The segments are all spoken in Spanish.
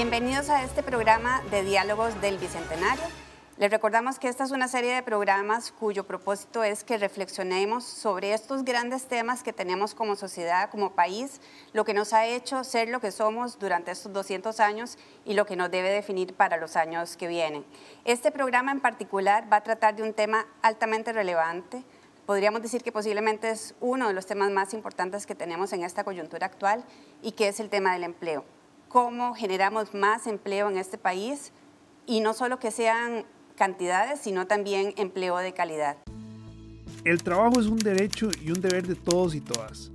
Bienvenidos a este programa de Diálogos del Bicentenario. Les recordamos que esta es una serie de programas cuyo propósito es que reflexionemos sobre estos grandes temas que tenemos como sociedad, como país, lo que nos ha hecho ser lo que somos durante estos 200 años y lo que nos debe definir para los años que vienen. Este programa en particular va a tratar de un tema altamente relevante. Podríamos decir que posiblemente es uno de los temas más importantes que tenemos en esta coyuntura actual y que es el tema del empleo. Cómo generamos más empleo en este país y no solo que sean cantidades, sino también empleo de calidad. El trabajo es un derecho y un deber de todos y todas.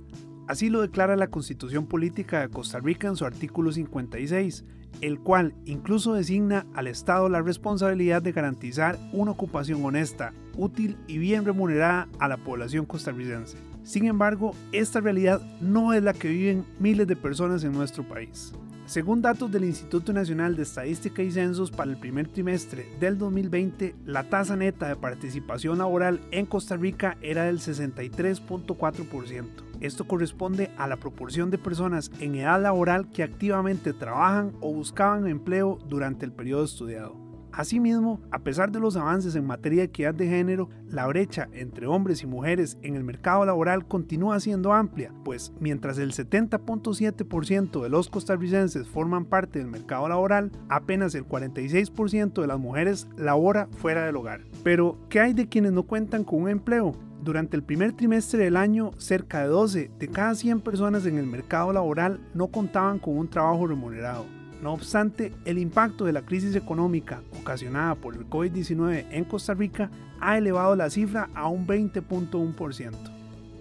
Así lo declara la Constitución Política de Costa Rica en su artículo 56, el cual incluso designa al Estado la responsabilidad de garantizar una ocupación honesta, útil y bien remunerada a la población costarricense. Sin embargo, esta realidad no es la que viven miles de personas en nuestro país. Según datos del Instituto Nacional de Estadística y Censos para el primer trimestre del 2020, la tasa neta de participación laboral en Costa Rica era del 63.4%. Esto corresponde a la proporción de personas en edad laboral que activamente trabajan o buscaban empleo durante el periodo estudiado. Asimismo, a pesar de los avances en materia de equidad de género, la brecha entre hombres y mujeres en el mercado laboral continúa siendo amplia, pues mientras el 70.7% de los costarricenses forman parte del mercado laboral, apenas el 46% de las mujeres labora fuera del hogar. Pero, ¿qué hay de quienes no cuentan con un empleo? Durante el primer trimestre del año, cerca de 12 de cada 100 personas en el mercado laboral no contaban con un trabajo remunerado. No obstante, el impacto de la crisis económica ocasionada por el COVID-19 en Costa Rica ha elevado la cifra a un 20.1%.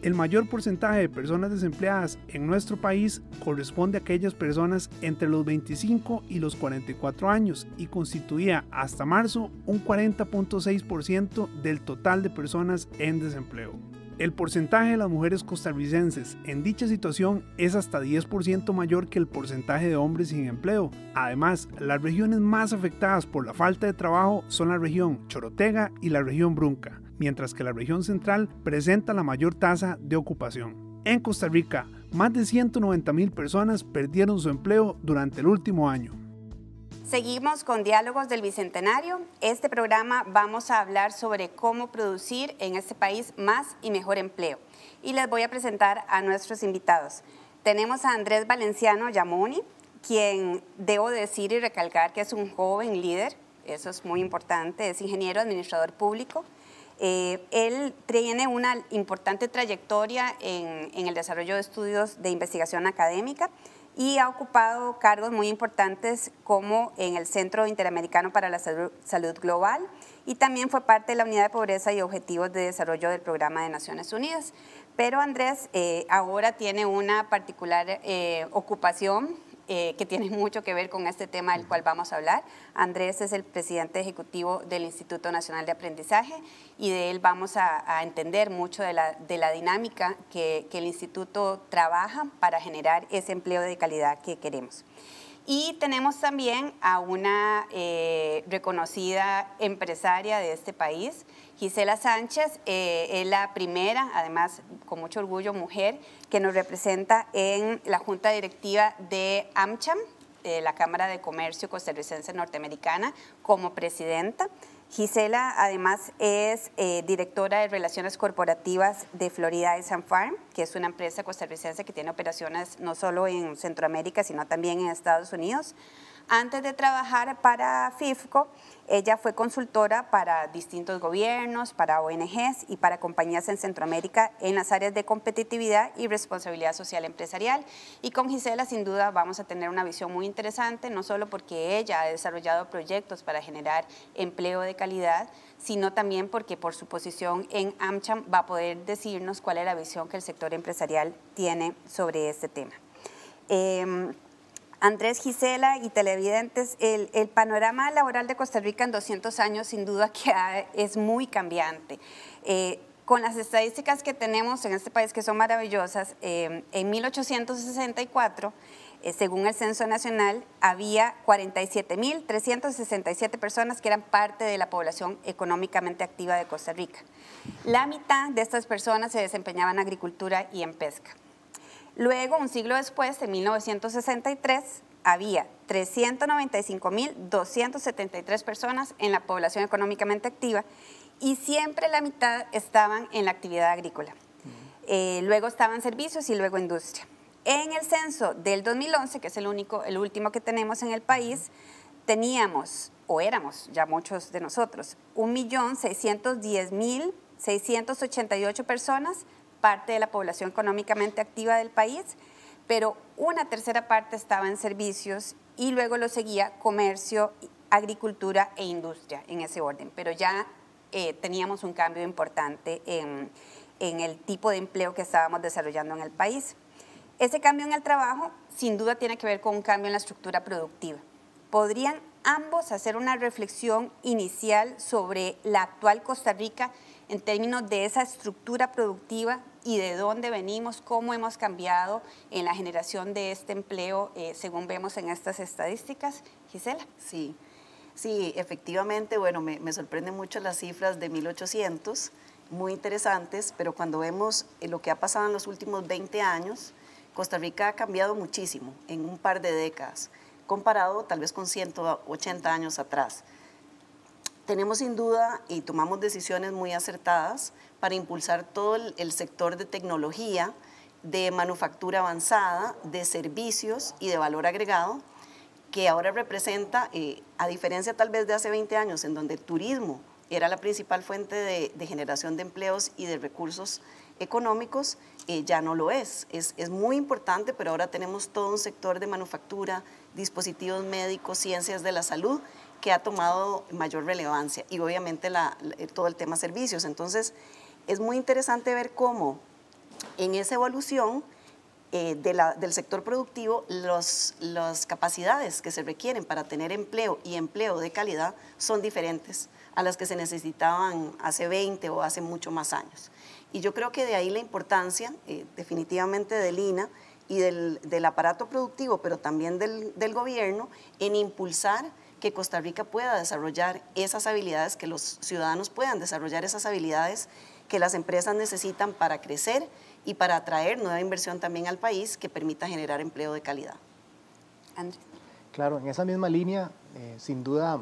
El mayor porcentaje de personas desempleadas en nuestro país corresponde a aquellas personas entre los 25 y los 44 años y constituía hasta marzo un 40.6% del total de personas en desempleo. El porcentaje de las mujeres costarricenses en dicha situación es hasta 10% mayor que el porcentaje de hombres sin empleo. Además, las regiones más afectadas por la falta de trabajo son la región Chorotega y la región Brunca, mientras que la región central presenta la mayor tasa de ocupación. En Costa Rica, más de 190,000 personas perdieron su empleo durante el último año. Seguimos con Diálogos del Bicentenario. Este programa vamos a hablar sobre cómo producir en este país más y mejor empleo. Y les voy a presentar a nuestros invitados. Tenemos a Andrés Valenciano Yamuni, quien debo decir y recalcar que es un joven líder, eso es muy importante, es ingeniero administrador público. Él tiene una importante trayectoria en el desarrollo de estudios de investigación académica y ha ocupado cargos muy importantes como en el Centro Interamericano para la Salud Global y también fue parte de la Unidad de Pobreza y Objetivos de Desarrollo del Programa de Naciones Unidas. Pero Andrés ahora tiene una particular ocupación que tiene mucho que ver con este tema del cual vamos a hablar. Andrés es el presidente ejecutivo del Instituto Nacional de Aprendizaje y de él vamos a entender mucho de la dinámica que el instituto trabaja para generar ese empleo de calidad que queremos. Y tenemos también a una reconocida empresaria de este país, Gisela Sánchez, es la primera, además con mucho orgullo, mujer que nos representa en la Junta Directiva de AmCham, la Cámara de Comercio Costarricense Norteamericana, como presidenta. Gisela además es directora de Relaciones Corporativas de Florida Ice & Farm, que es una empresa costarricense que tiene operaciones no solo en Centroamérica, sino también en Estados Unidos. Antes de trabajar para FIFCO, ella fue consultora para distintos gobiernos, para ONGs y para compañías en Centroamérica en las áreas de competitividad y responsabilidad social empresarial. Y con Gisela, sin duda, vamos a tener una visión muy interesante, no solo porque ella ha desarrollado proyectos para generar empleo de calidad, sino también porque por su posición en AmCham va a poder decirnos cuál es la visión que el sector empresarial tiene sobre este tema. Andrés, Gisela y televidentes, el panorama laboral de Costa Rica en 200 años sin duda que es muy cambiante. Con las estadísticas que tenemos en este país que son maravillosas, en 1864, según el Censo Nacional, había 47.367 personas que eran parte de la población económicamente activa de Costa Rica. La mitad de estas personas se desempeñaban en agricultura y en pesca. Luego, un siglo después, en 1963, había 395.273 personas en la población económicamente activa y siempre la mitad estaban en la actividad agrícola. Luego estaban servicios y luego industria. En el censo del 2011, que es el último que tenemos en el país, teníamos, o éramos ya muchos de nosotros, 1.610.688 personas, parte de la población económicamente activa del país, pero una tercera parte estaba en servicios y luego lo seguía comercio, agricultura e industria, en ese orden. Pero ya teníamos un cambio importante en el tipo de empleo que estábamos desarrollando en el país. Ese cambio en el trabajo, sin duda, tiene que ver con un cambio en la estructura productiva. ¿Podrían ambos hacer una reflexión inicial sobre la actual Costa Rica en términos de esa estructura productiva y de dónde venimos, cómo hemos cambiado en la generación de este empleo, según vemos en estas estadísticas? Gisela. Sí, efectivamente, bueno, me sorprenden mucho las cifras de 1800, muy interesantes, pero cuando vemos lo que ha pasado en los últimos 20 años, Costa Rica ha cambiado muchísimo en un par de décadas, comparado tal vez con 180 años atrás. Tenemos sin duda y tomamos decisiones muy acertadas para impulsar todo el sector de tecnología, de manufactura avanzada, de servicios y de valor agregado, que ahora representa, a diferencia tal vez de hace 20 años, en donde el turismo era la principal fuente de generación de empleos y de recursos económicos, ya no lo es. Es muy importante, pero ahora tenemos todo un sector de manufactura, dispositivos médicos, ciencias de la salud, que ha tomado mayor relevancia, y obviamente todo el tema servicios. Entonces, es muy interesante ver cómo en esa evolución del sector productivo, las capacidades que se requieren para tener empleo y empleo de calidad son diferentes a las que se necesitaban hace 20 o hace mucho más años. Y yo creo que de ahí la importancia definitivamente del INAH y del aparato productivo, pero también del gobierno, en impulsar que Costa Rica pueda desarrollar esas habilidades, que los ciudadanos puedan desarrollar esas habilidades que las empresas necesitan para crecer y para atraer nueva inversión también al país que permita generar empleo de calidad. Andrés. Claro, en esa misma línea, sin duda,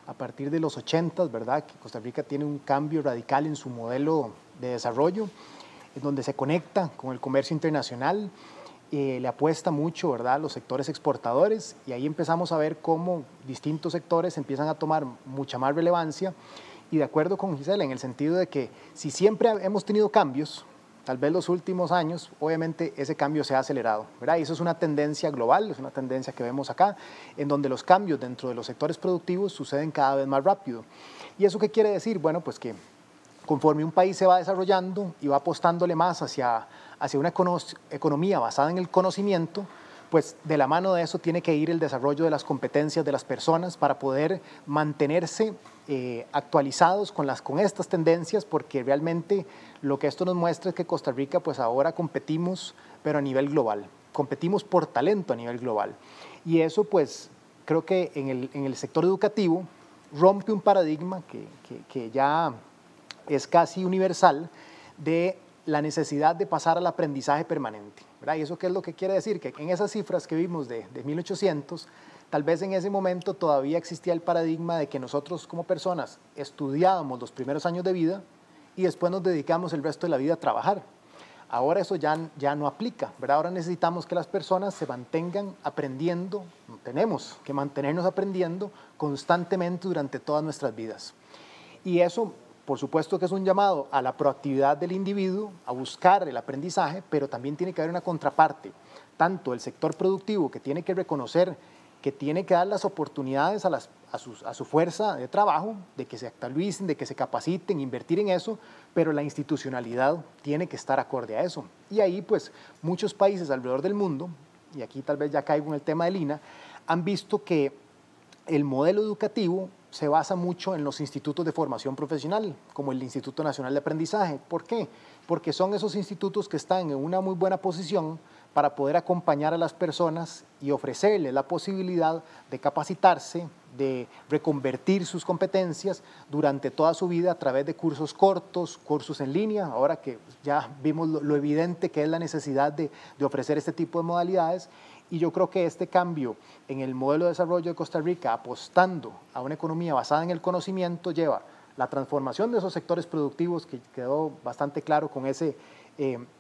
a partir de los 80, ¿verdad?, que Costa Rica tiene un cambio radical en su modelo de desarrollo, en donde se conecta con el comercio internacional, le apuesta mucho, ¿verdad?, a los sectores exportadores, y ahí empezamos a ver cómo distintos sectores empiezan a tomar mucha más relevancia. Y de acuerdo con Gisela, en el sentido de que si siempre hemos tenido cambios, tal vez los últimos años, obviamente ese cambio se ha acelerado, ¿verdad? Y eso es una tendencia global, es una tendencia que vemos acá, en donde los cambios dentro de los sectores productivos suceden cada vez más rápido. ¿Y eso qué quiere decir? Bueno, pues que conforme un país se va desarrollando y va apostándole más hacia una economía basada en el conocimiento, pues de la mano de eso tiene que ir el desarrollo de las competencias de las personas para poder mantenerse actualizados con estas tendencias, porque realmente lo que esto nos muestra es que Costa Rica pues ahora competimos, pero a nivel global, competimos por talento a nivel global. Y eso pues creo que en el sector educativo rompe un paradigma que ya es casi universal, de la necesidad de pasar al aprendizaje permanente, ¿verdad? ¿Y eso qué es lo que quiere decir? Que en esas cifras que vimos de 1800, tal vez en ese momento todavía existía el paradigma de que nosotros como personas estudiábamos los primeros años de vida y después nos dedicamos el resto de la vida a trabajar. Ahora eso ya no aplica, ¿verdad? Ahora necesitamos que las personas se mantengan aprendiendo, tenemos que mantenernos aprendiendo constantemente durante todas nuestras vidas. Y eso, por supuesto que es un llamado a la proactividad del individuo, a buscar el aprendizaje, pero también tiene que haber una contraparte, tanto el sector productivo, que tiene que reconocer que tiene que dar las oportunidades a su fuerza de trabajo, de que se actualicen, de que se capaciten, invertir en eso, pero la institucionalidad tiene que estar acorde a eso. Y ahí pues muchos países alrededor del mundo, y aquí tal vez ya caigo en el tema del INAH, han visto que el modelo educativo se basa mucho en los institutos de formación profesional, como el Instituto Nacional de Aprendizaje. ¿Por qué? Porque son esos institutos que están en una muy buena posición para poder acompañar a las personas y ofrecerles la posibilidad de capacitarse, de reconvertir sus competencias durante toda su vida a través de cursos cortos, cursos en línea, ahora que ya vimos lo evidente que es la necesidad de ofrecer este tipo de modalidades, Y yo creo que este cambio en el modelo de desarrollo de Costa Rica, apostando a una economía basada en el conocimiento, lleva la transformación de esos sectores productivos, que quedó bastante claro con ese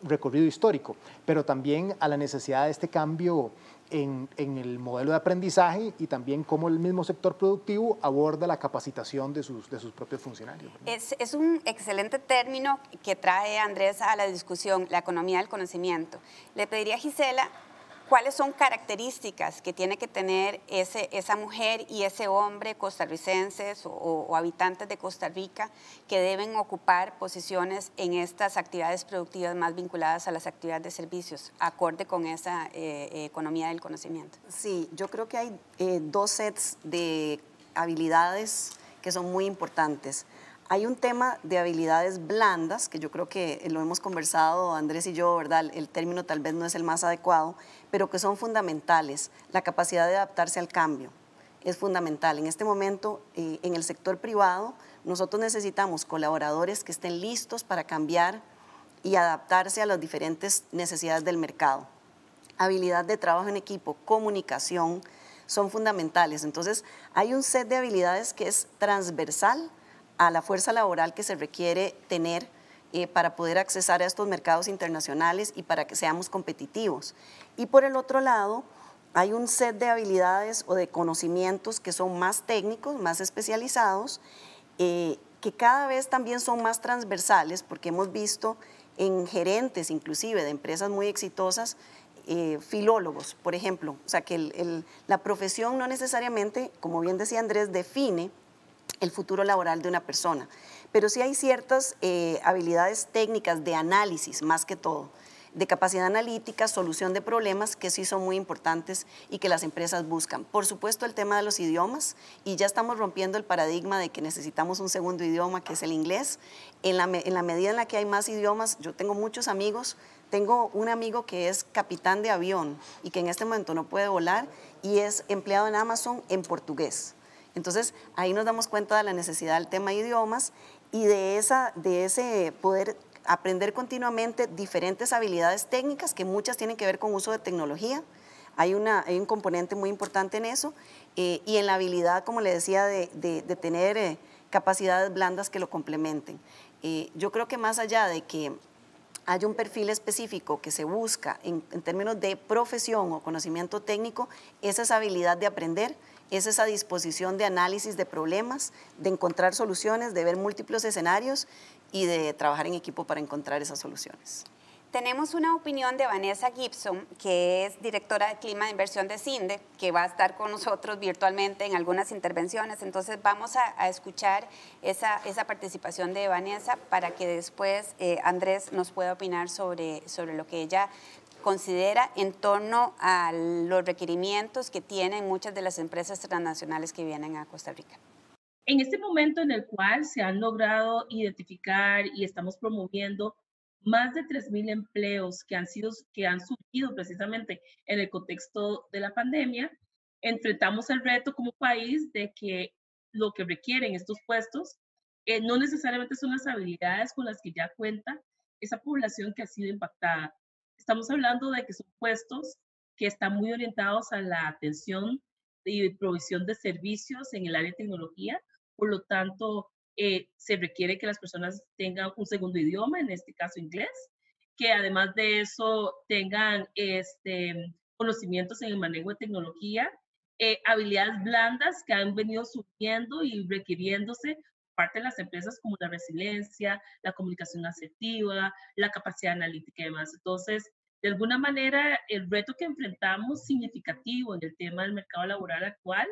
recorrido histórico, pero también a la necesidad de este cambio en el modelo de aprendizaje y también cómo el mismo sector productivo aborda la capacitación de sus propios funcionarios. Es un excelente término que trae Andrés a la discusión, la economía del conocimiento. Le pediría a Gisela, ¿cuáles son características que tiene que tener esa mujer y ese hombre costarricenses o habitantes de Costa Rica que deben ocupar posiciones en estas actividades productivas más vinculadas a las actividades de servicios, acorde con esa economía del conocimiento? Sí, yo creo que hay dos sets de habilidades que son muy importantes. Hay un tema de habilidades blandas, que yo creo que lo hemos conversado Andrés y yo, ¿verdad? El término tal vez no es el más adecuado, pero que son fundamentales. La capacidad de adaptarse al cambio es fundamental. En este momento, en el sector privado, nosotros necesitamos colaboradores que estén listos para cambiar y adaptarse a las diferentes necesidades del mercado. Habilidad de trabajo en equipo, comunicación, son fundamentales. Entonces, hay un set de habilidades que es transversal a la fuerza laboral que se requiere tener para poder accesar a estos mercados internacionales y para que seamos competitivos. Y por el otro lado, hay un set de habilidades o de conocimientos que son más técnicos, más especializados, que cada vez también son más transversales, porque hemos visto en gerentes inclusive de empresas muy exitosas, filólogos, por ejemplo. O sea, que la profesión no necesariamente, como bien decía Andrés, define el futuro laboral de una persona, pero sí hay ciertas habilidades técnicas de análisis, más que todo, de capacidad analítica, solución de problemas, que sí son muy importantes y que las empresas buscan. Por supuesto, el tema de los idiomas, y ya estamos rompiendo el paradigma de que necesitamos un segundo idioma, que es el inglés. En la medida en la que hay más idiomas, yo tengo muchos amigos, tengo un amigo que es capitán de avión y que en este momento no puede volar y es empleado en Amazon en portugués. Entonces, ahí nos damos cuenta de la necesidad del tema de idiomas y de ese poder aprender continuamente diferentes habilidades técnicas, que muchas tienen que ver con uso de tecnología. Hay un componente muy importante en eso, y en la habilidad, como le decía, de tener capacidades blandas que lo complementen. Yo creo que más allá de que haya un perfil específico que se busca en términos de profesión o conocimiento técnico, es esa habilidad de aprender, es esa disposición de análisis de problemas, de encontrar soluciones, de ver múltiples escenarios y de trabajar en equipo para encontrar esas soluciones. Tenemos una opinión de Vanessa Gibson, que es directora de Clima de Inversión de CINDE, que va a estar con nosotros virtualmente en algunas intervenciones. Entonces vamos a escuchar esa participación de Vanessa para que después Andrés nos pueda opinar sobre lo que ella considera en torno a los requerimientos que tienen muchas de las empresas transnacionales que vienen a Costa Rica. En este momento en el cual se han logrado identificar y estamos promoviendo más de 3.000 empleos que han surgido precisamente en el contexto de la pandemia, enfrentamos el reto como país de que lo que requieren estos puestos no necesariamente son las habilidades con las que ya cuenta esa población que ha sido impactada. Estamos hablando de que son puestos que están muy orientados a la atención y provisión de servicios en el área de tecnología. Por lo tanto, se requiere que las personas tengan un segundo idioma, en este caso inglés, que además de eso tengan conocimientos en el manejo de tecnología, habilidades blandas que han venido surgiendo y requiriéndose por parte de las empresas, como la resiliencia, la comunicación asertiva, la capacidad analítica y demás. Entonces, de alguna manera, el reto que enfrentamos significativo en el tema del mercado laboral actual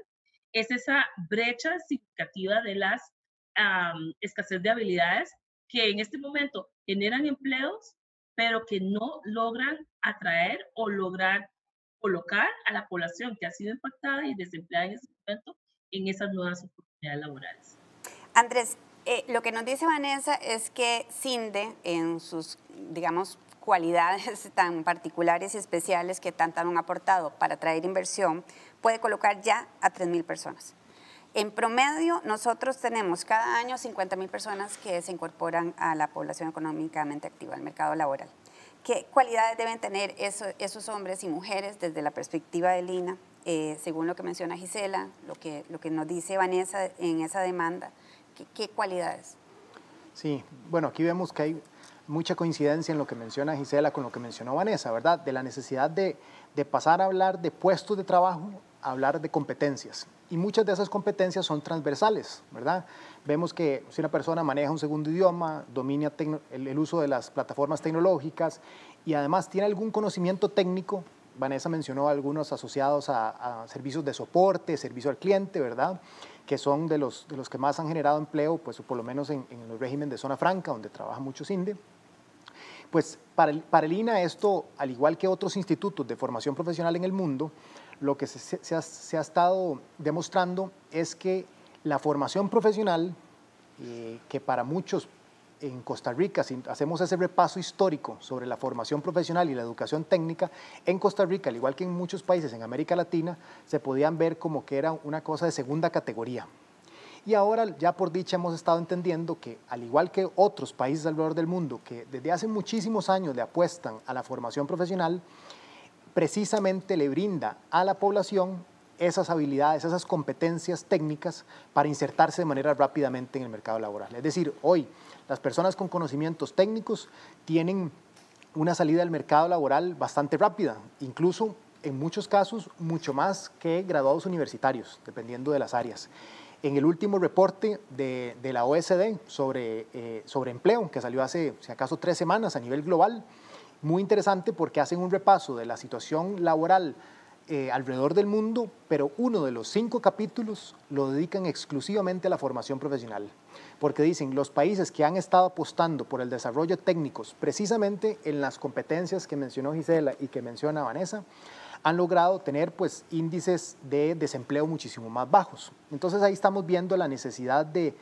es esa brecha significativa de las escasez de habilidades que en este momento generan empleos, pero que no logran atraer o lograr colocar a la población que ha sido impactada y desempleada en este momento en esas nuevas oportunidades laborales. Andrés, lo que nos dice Vanessa es que CINDE, en sus, digamos, cualidades tan particulares y especiales que tanto han aportado para atraer inversión, puede colocar ya a 3.000 personas. En promedio, nosotros tenemos cada año 50.000 personas que se incorporan a la población económicamente activa, al mercado laboral. ¿Qué cualidades deben tener esos hombres y mujeres desde la perspectiva de Lina, según lo que menciona Gisela, lo que nos dice Vanessa en esa demanda? ¿Qué cualidades? Sí, bueno, aquí vemos que hay mucha coincidencia en lo que menciona Gisela con lo que mencionó Vanessa, ¿verdad? De la necesidad de pasar a hablar de puestos de trabajo a hablar de competencias. Y muchas de esas competencias son transversales, ¿verdad? Vemos que si una persona maneja un segundo idioma, domina el uso de las plataformas tecnológicas y además tiene algún conocimiento técnico, Vanessa mencionó algunos asociados a servicios de soporte, servicio al cliente, ¿verdad? Que son de los que más han generado empleo, pues por lo menos en el régimen de zona franca, donde trabaja mucho CINDE. Pues para el INA esto, al igual que otros institutos de formación profesional en el mundo, lo que se ha estado demostrando es que la formación profesional, que para muchos en Costa Rica, si hacemos ese repaso histórico sobre la formación profesional y la educación técnica, en Costa Rica, al igual que en muchos países en América Latina, se podían ver como que era una cosa de segunda categoría. Y ahora ya por dicha hemos estado entendiendo que al igual que otros países alrededor del mundo que desde hace muchísimos años le apuestan a la formación profesional, precisamente le brinda a la población esas habilidades, esas competencias técnicas para insertarse de manera rápidamente en el mercado laboral. Es decir, hoy las personas con conocimientos técnicos tienen una salida al mercado laboral bastante rápida, incluso en muchos casos mucho más que graduados universitarios, dependiendo de las áreas. En el último reporte de la OECD sobre empleo, que salió hace, si acaso, 3 semanas a nivel global, muy interesante porque hacen un repaso de la situación laboral alrededor del mundo, pero uno de los 5 capítulos lo dedican exclusivamente a la formación profesional, porque dicen los países que han estado apostando por el desarrollo técnicos, precisamente en las competencias que mencionó Gisela y que menciona Vanessa, han logrado tener pues índices de desempleo muchísimo más bajos. Entonces ahí estamos viendo la necesidad de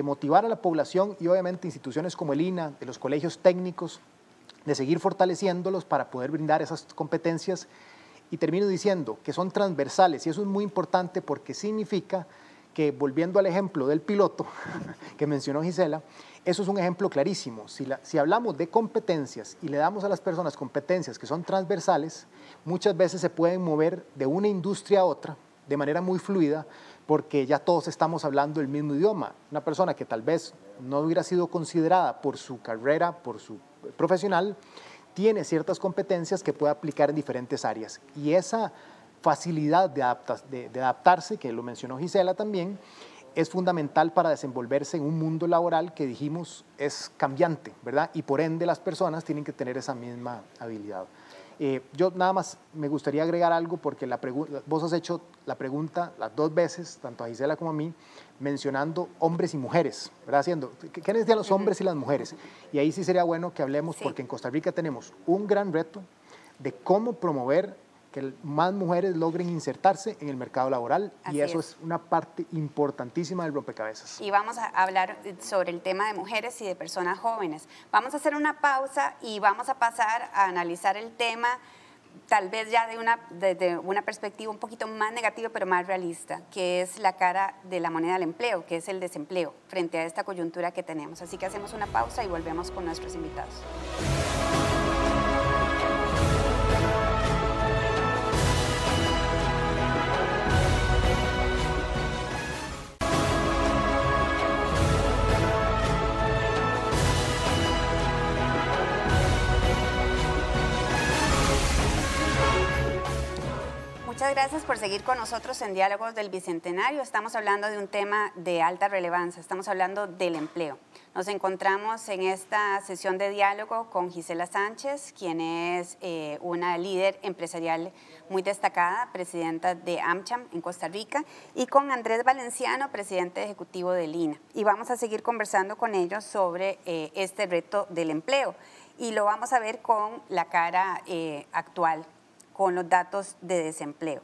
motivar a la población y obviamente instituciones como el INA, de los colegios técnicos, de seguir fortaleciéndolos para poder brindar esas competencias. Y termino diciendo que son transversales y eso es muy importante porque significa que, volviendo al ejemplo del piloto que mencionó Gisela, eso es un ejemplo clarísimo. Si hablamos de competencias y le damos a las personas competencias que son transversales, muchas veces se pueden mover de una industria a otra de manera muy fluida porque ya todos estamos hablando el mismo idioma. Una persona que tal vez no hubiera sido considerada por su carrera, por su profesional, tiene ciertas competencias que puede aplicar en diferentes áreas. Y esa facilidad de adaptarse, que lo mencionó Gisela también, es fundamental para desenvolverse en un mundo laboral que dijimos es cambiante, ¿verdad? Y por ende las personas tienen que tener esa misma habilidad. Yo nada más me gustaría agregar algo porque vos has hecho la pregunta las 2 veces, tanto a Gisela como a mí, mencionando hombres y mujeres, ¿verdad? ¿Qué necesitan los hombres y las mujeres? Y ahí sí sería bueno que hablemos porque en Costa Rica tenemos un gran reto de cómo promover que más mujeres logren insertarse en el mercado laboral y eso es una parte importantísima del rompecabezas. Y vamos a hablar sobre el tema de mujeres y de personas jóvenes. Vamos a hacer una pausa y vamos a pasar a analizar el tema tal vez ya desde una perspectiva un poquito más negativa pero más realista, que es la cara de la moneda del empleo, que es el desempleo frente a esta coyuntura que tenemos. Así que hacemos una pausa y volvemos con nuestros invitados. Muchas gracias por seguir con nosotros en Diálogos del Bicentenario. Estamos hablando de un tema de alta relevancia, estamos hablando del empleo. Nos encontramos en esta sesión de diálogo con Gisela Sánchez, quien es una líder empresarial muy destacada, presidenta de AmCham en Costa Rica, y con Andrés Valenciano, presidente ejecutivo del INA. Y vamos a seguir conversando con ellos sobre este reto del empleo. Y lo vamos a ver con la cara actual, con los datos de desempleo.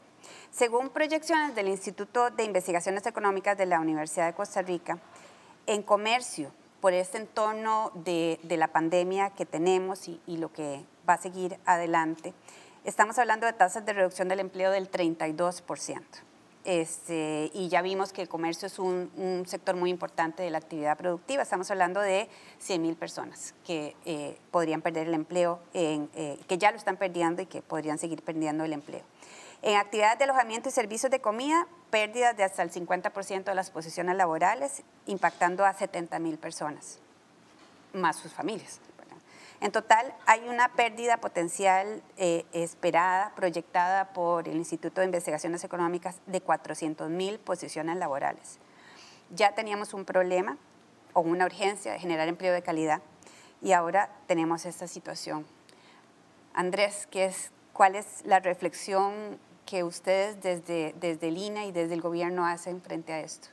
Según proyecciones del Instituto de Investigaciones Económicas de la Universidad de Costa Rica, en comercio, por este entorno de la pandemia que tenemos y lo que va a seguir adelante, estamos hablando de tasas de reducción del empleo del 32%. y ya vimos que el comercio es un sector muy importante de la actividad productiva. Estamos hablando de 100,000 personas que podrían perder el empleo, que ya lo están perdiendo y que podrían seguir perdiendo el empleo. En actividades de alojamiento y servicios de comida, pérdidas de hasta el 50% de las posiciones laborales, impactando a 70,000 personas, más sus familias. En total, hay una pérdida potencial esperada, proyectada por el Instituto de Investigaciones Económicas de 400,000 posiciones laborales. Ya teníamos un problema o una urgencia de generar empleo de calidad y ahora tenemos esta situación. Andrés, ¿cuál es la reflexión que ustedes desde el INA y desde el gobierno hacen frente a esto?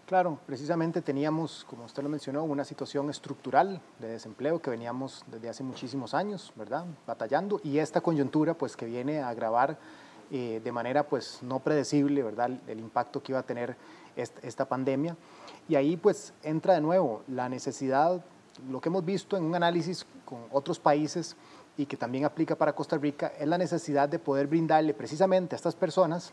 Claro, precisamente teníamos, como usted lo mencionó, una situación estructural de desempleo que veníamos desde hace muchísimos años, ¿verdad?, batallando, y esta coyuntura pues que viene a agravar de manera pues no predecible, ¿verdad?, el impacto que iba a tener esta pandemia. Y ahí pues entra de nuevo la necesidad, lo que hemos visto en un análisis con otros países y que también aplica para Costa Rica, es la necesidad de poder brindarle precisamente a estas personas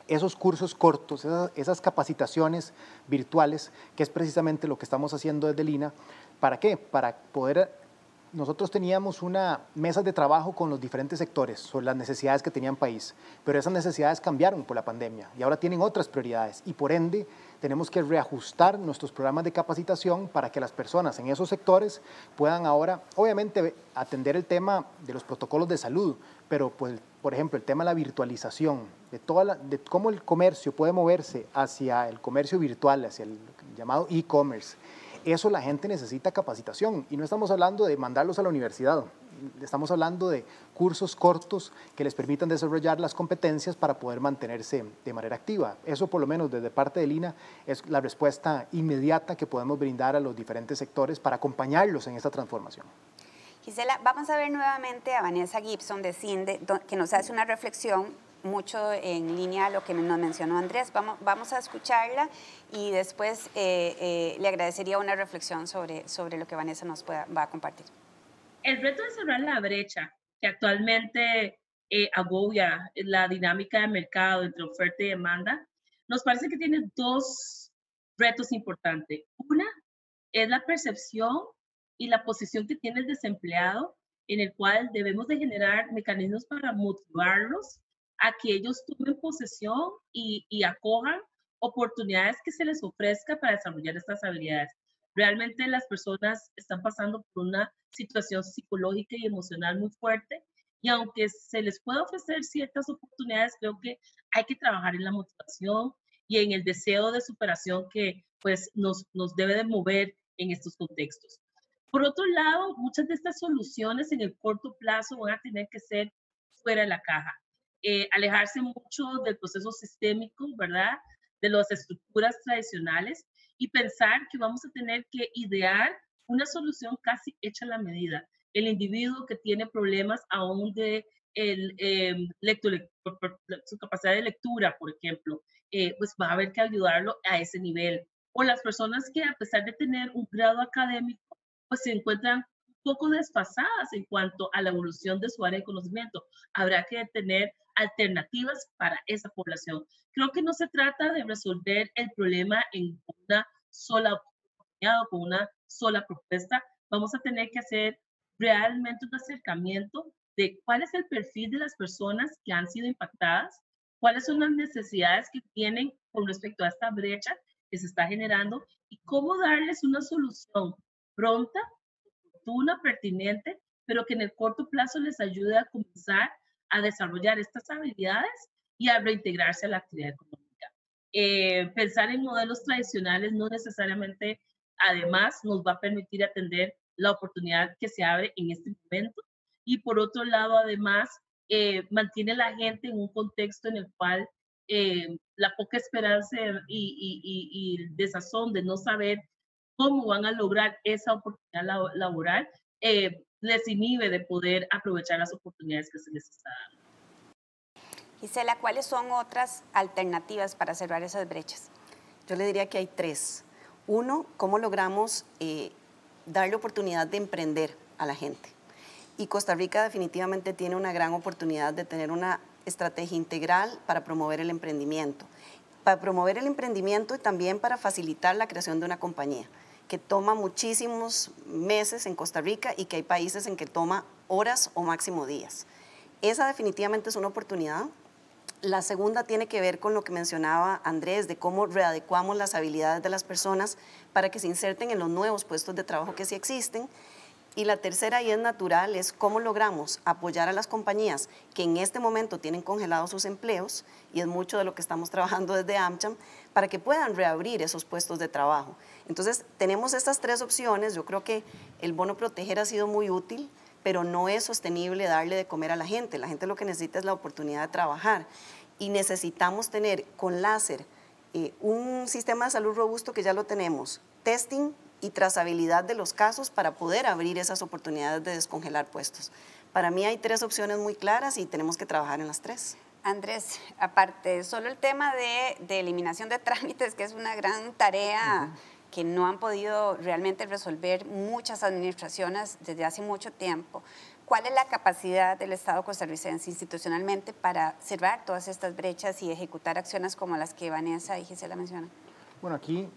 esos cursos cortos, esas capacitaciones virtuales, que es precisamente lo que estamos haciendo desde el INA. ¿Para qué? Para poder, nosotros teníamos una mesa de trabajo con los diferentes sectores sobre las necesidades que tenía el país, pero esas necesidades cambiaron por la pandemia y ahora tienen otras prioridades y por ende tenemos que reajustar nuestros programas de capacitación para que las personas en esos sectores puedan ahora, obviamente, atender el tema de los protocolos de salud, pero pues, por ejemplo, el tema de la virtualización, de cómo el comercio puede moverse hacia el comercio virtual, hacia el llamado e-commerce. Eso la gente necesita capacitación y no estamos hablando de mandarlos a la universidad, estamos hablando de cursos cortos que les permitan desarrollar las competencias para poder mantenerse de manera activa. Eso por lo menos desde parte del INA es la respuesta inmediata que podemos brindar a los diferentes sectores para acompañarlos en esta transformación. Gisela, vamos a ver nuevamente a Vanessa Gibson de CINDE, que nos hace una reflexión mucho en línea a lo que nos mencionó Andrés. Vamos a escucharla y después le agradecería una reflexión sobre lo que Vanessa nos va a compartir. El reto de cerrar la brecha que actualmente agobia la dinámica de mercado entre oferta y demanda, nos parece que tiene dos retos importantes. Una es la percepción y la posición que tiene el desempleado, en el cual debemos de generar mecanismos para motivarlos a que ellos tomen posesión y acojan oportunidades que se les ofrezca para desarrollar estas habilidades. Realmente las personas están pasando por una situación psicológica y emocional muy fuerte y aunque se les pueda ofrecer ciertas oportunidades, creo que hay que trabajar en la motivación y en el deseo de superación que pues nos debe de mover en estos contextos. Por otro lado, muchas de estas soluciones en el corto plazo van a tener que ser fuera de la caja. Alejarse mucho del proceso sistémico, ¿verdad?, de las estructuras tradicionales y pensar que vamos a tener que idear una solución casi hecha a la medida. El individuo que tiene problemas aún de su capacidad de lectura, por ejemplo, pues va a haber que ayudarlo a ese nivel. O las personas que a pesar de tener un grado académico, pues se encuentran un poco desfasadas en cuanto a la evolución de su área de conocimiento. Habrá que tener alternativas para esa población. Creo que no se trata de resolver el problema en una sola oportunidad o con una sola propuesta. Vamos a tener que hacer realmente un acercamiento de cuál es el perfil de las personas que han sido impactadas, cuáles son las necesidades que tienen con respecto a esta brecha que se está generando y cómo darles una solución pronta, oportuna, pertinente, pero que en el corto plazo les ayude a comenzar a desarrollar estas habilidades y a reintegrarse a la actividad económica. Pensar en modelos tradicionales no necesariamente, además, nos va a permitir atender la oportunidad que se abre en este momento. Y por otro lado, además, mantiene a la gente en un contexto en el cual la poca esperanza y el desazón de no saber cómo van a lograr esa oportunidad laboral, les inhibe de poder aprovechar las oportunidades que se les está dando. Gisela, ¿cuáles son otras alternativas para cerrar esas brechas? Yo le diría que hay tres. Uno, ¿cómo logramos darle oportunidad de emprender a la gente? Y Costa Rica definitivamente tiene una gran oportunidad de tener una estrategia integral para promover el emprendimiento. Para promover el emprendimiento y también para facilitar la creación de una compañía, que toma muchísimos meses en Costa Rica y que hay países en que toma horas o máximo días. Esa definitivamente es una oportunidad. La segunda tiene que ver con lo que mencionaba Andrés, de cómo readecuamos las habilidades de las personas para que se inserten en los nuevos puestos de trabajo que sí existen. Y la tercera, y es natural, es cómo logramos apoyar a las compañías que en este momento tienen congelados sus empleos, y es mucho de lo que estamos trabajando desde AmCham, para que puedan reabrir esos puestos de trabajo. Entonces, tenemos estas tres opciones. Yo creo que el bono Proteger ha sido muy útil, pero no es sostenible darle de comer a la gente. La gente lo que necesita es la oportunidad de trabajar, y necesitamos tener con láser un sistema de salud robusto, que ya lo tenemos, testing y trazabilidad de los casos para poder abrir esas oportunidades de descongelar puestos. Para mí hay tres opciones muy claras y tenemos que trabajar en las tres. Andrés, aparte, solo el tema de eliminación de trámites, que es una gran tarea que no han podido realmente resolver muchas administraciones desde hace mucho tiempo. ¿Cuál es la capacidad del Estado costarricense institucionalmente para cerrar todas estas brechas y ejecutar acciones como las que Vanessa y Gisela mencionan? Bueno, aquí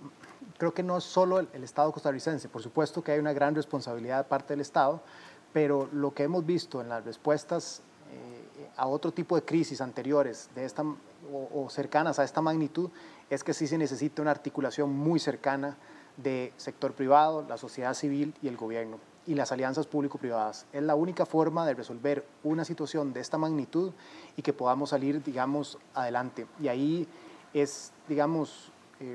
creo que no es solo el Estado costarricense, por supuesto que hay una gran responsabilidad de parte del Estado, pero lo que hemos visto en las respuestas a otro tipo de crisis anteriores de esta, o cercanas a esta magnitud, es que sí se necesita una articulación muy cercana de sector privado, la sociedad civil y el gobierno, y las alianzas público-privadas. Es la única forma de resolver una situación de esta magnitud y que podamos salir, digamos, adelante. Y ahí es, digamos,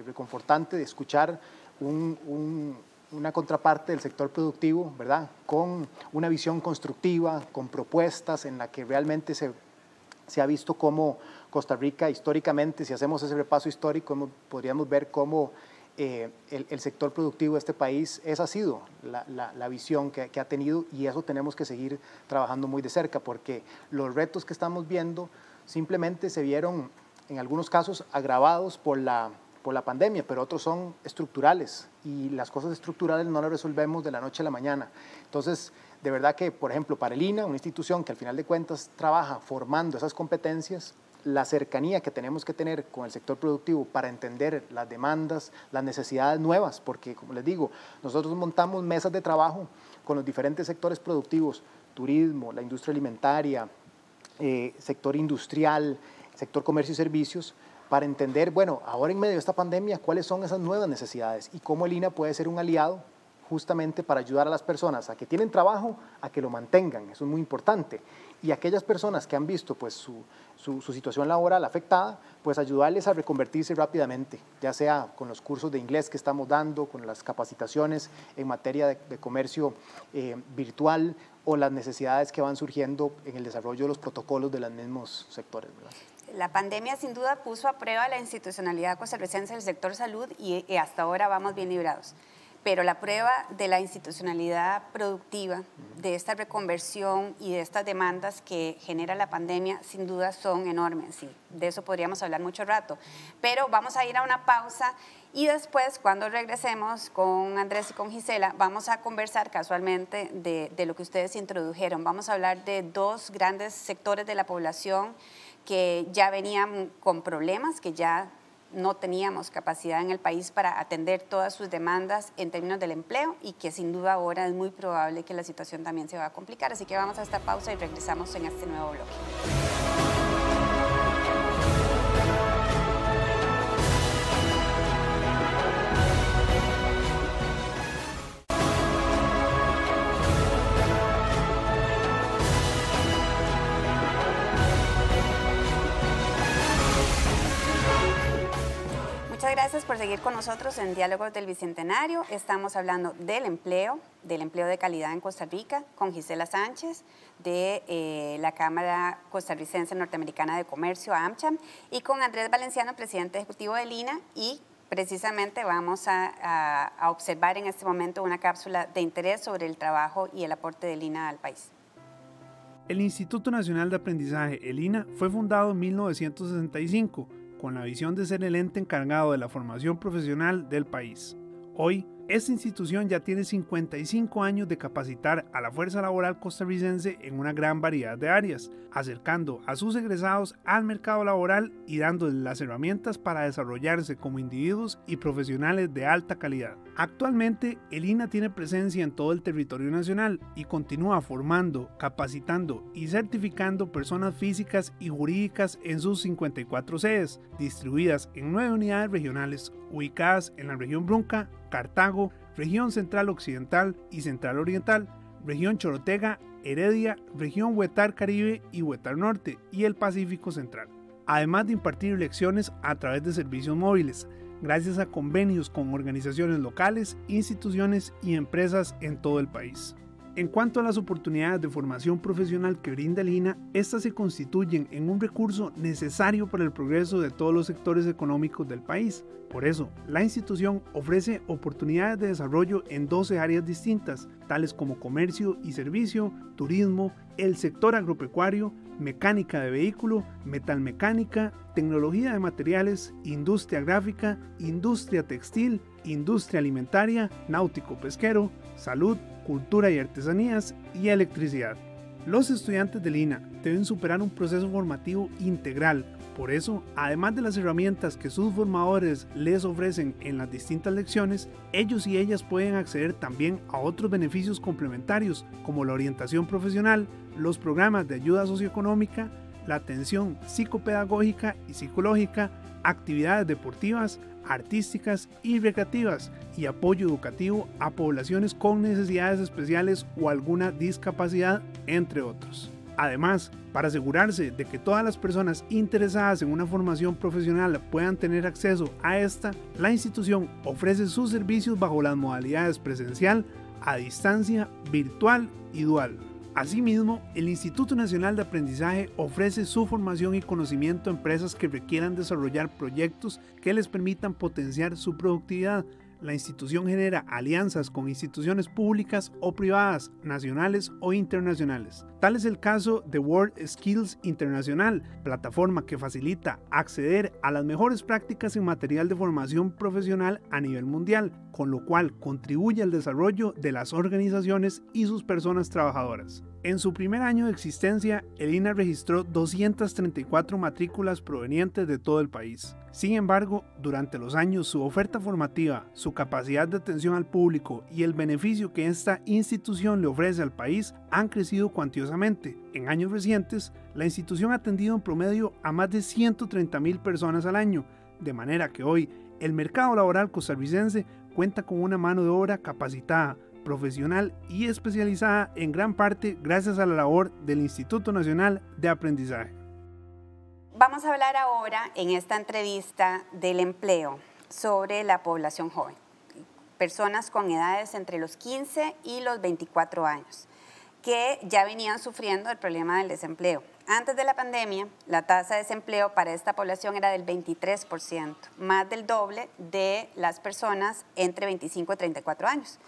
reconfortante de escuchar una contraparte del sector productivo, ¿verdad?, con una visión constructiva, con propuestas en la que realmente se ha visto cómo Costa Rica históricamente, si hacemos ese repaso histórico, podríamos ver cómo el sector productivo de este país, esa ha sido la visión que ha tenido, y eso tenemos que seguir trabajando muy de cerca, porque los retos que estamos viendo simplemente se vieron en algunos casos agravados por la pandemia, pero otros son estructurales, y las cosas estructurales no las resolvemos de la noche a la mañana. Entonces, de verdad que, por ejemplo, para el INA, una institución que al final de cuentas trabaja formando esas competencias, la cercanía que tenemos que tener con el sector productivo para entender las demandas, las necesidades nuevas, porque, como les digo, nosotros montamos mesas de trabajo con los diferentes sectores productivos, turismo, la industria alimentaria, sector industrial, sector comercio y servicios, para entender, bueno, ahora en medio de esta pandemia, cuáles son esas nuevas necesidades y cómo el INA puede ser un aliado justamente para ayudar a las personas a que tienen trabajo, a que lo mantengan. Eso es muy importante. Y aquellas personas que han visto pues, su situación laboral afectada, pues ayudarles a reconvertirse rápidamente, ya sea con los cursos de inglés que estamos dando, con las capacitaciones en materia de comercio virtual, o las necesidades que van surgiendo en el desarrollo de los protocolos de los mismos sectores, ¿verdad? La pandemia sin duda puso a prueba la institucionalidad costarricense del sector salud, y hasta ahora vamos bien librados. Pero la prueba de la institucionalidad productiva, de esta reconversión y de estas demandas que genera la pandemia, sin duda son enormes. Y de eso podríamos hablar mucho rato. Pero vamos a ir a una pausa, y después, cuando regresemos con Andrés y con Gisela, vamos a conversar casualmente de lo que ustedes introdujeron. Vamos a hablar de dos grandes sectores de la población que ya venían con problemas, que ya no teníamos capacidad en el país para atender todas sus demandas en términos del empleo, y que sin duda ahora es muy probable que la situación también se va a complicar. Así que vamos a esta pausa y regresamos en este nuevo bloque. Muchas gracias por seguir con nosotros en Diálogos del Bicentenario. Estamos hablando del empleo de calidad en Costa Rica, con Gisela Sánchez de la Cámara Costarricense Norteamericana de Comercio, AmCham, y con Andrés Valenciano, presidente ejecutivo del INA, y precisamente vamos a observar en este momento una cápsula de interés sobre el trabajo y el aporte del INA al país. El Instituto Nacional de Aprendizaje, el INA, fue fundado en 1965, con la visión de ser el ente encargado de la formación profesional del país. Hoy, Esta institución ya tiene 55 años de capacitar a la fuerza laboral costarricense en una gran variedad de áreas, acercando a sus egresados al mercado laboral y dándoles las herramientas para desarrollarse como individuos y profesionales de alta calidad. Actualmente, el INA tiene presencia en todo el territorio nacional y continúa formando, capacitando y certificando personas físicas y jurídicas en sus 54 sedes, distribuidas en 9 unidades regionales, ubicadas en la región Brunca, Cartago, región Central Occidental y Central Oriental, región Chorotega, Heredia, región Huetar Caribe y Huetar Norte y el Pacífico Central. Además de impartir lecciones a través de servicios móviles, gracias a convenios con organizaciones locales, instituciones y empresas en todo el país. En cuanto a las oportunidades de formación profesional que brinda el INA, estas se constituyen en un recurso necesario para el progreso de todos los sectores económicos del país. Por eso, la institución ofrece oportunidades de desarrollo en 12 áreas distintas, tales como comercio y servicio, turismo, el sector agropecuario, mecánica de vehículo, metalmecánica, tecnología de materiales, industria gráfica, industria textil, industria alimentaria, náutico-pesquero, salud, cultura y artesanías y electricidad. Los estudiantes del INA deben superar un proceso formativo integral. Por eso, además de las herramientas que sus formadores les ofrecen en las distintas lecciones, ellos y ellas pueden acceder también a otros beneficios complementarios como la orientación profesional, los programas de ayuda socioeconómica, la atención psicopedagógica y psicológica, actividades deportivas, artísticas y recreativas y apoyo educativo a poblaciones con necesidades especiales o alguna discapacidad, entre otros. Además, para asegurarse de que todas las personas interesadas en una formación profesional puedan tener acceso a esta, la institución ofrece sus servicios bajo las modalidades presencial, a distancia, virtual y dual. Asimismo, el Instituto Nacional de Aprendizaje ofrece su formación y conocimiento a empresas que requieran desarrollar proyectos que les permitan potenciar su productividad. La institución genera alianzas con instituciones públicas o privadas, nacionales o internacionales. Tal es el caso de World Skills Internacional, plataforma que facilita acceder a las mejores prácticas en material de formación profesional a nivel mundial, con lo cual contribuye al desarrollo de las organizaciones y sus personas trabajadoras. En su primer año de existencia, el INA registró 234 matrículas provenientes de todo el país. Sin embargo, durante los años su oferta formativa, su capacidad de atención al público y el beneficio que esta institución le ofrece al país han crecido cuantiosamente. En años recientes, la institución ha atendido en promedio a más de 130,000 personas al año, de manera que hoy el mercado laboral costarricense cuenta con una mano de obra capacitada, profesional y especializada en gran parte gracias a la labor del Instituto Nacional de Aprendizaje. Vamos a hablar ahora en esta entrevista del empleo sobre la población joven, personas con edades entre los 15 y los 24 años, que ya venían sufriendo el problema del desempleo. Antes de la pandemia, la tasa de desempleo para esta población era del 23%, más del doble de las personas entre 25 y 34 años.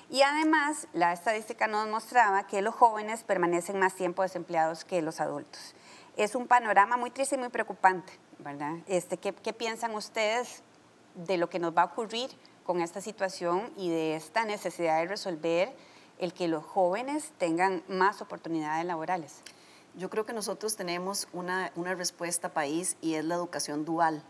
Y además, la estadística nos mostraba que los jóvenes permanecen más tiempo desempleados que los adultos. Es un panorama muy triste y muy preocupante, ¿verdad? ¿Qué piensan ustedes de lo que nos va a ocurrir con esta situación y de esta necesidad de resolver el que los jóvenes tengan más oportunidades laborales? Yo creo que nosotros tenemos una respuesta país y es la educación dual.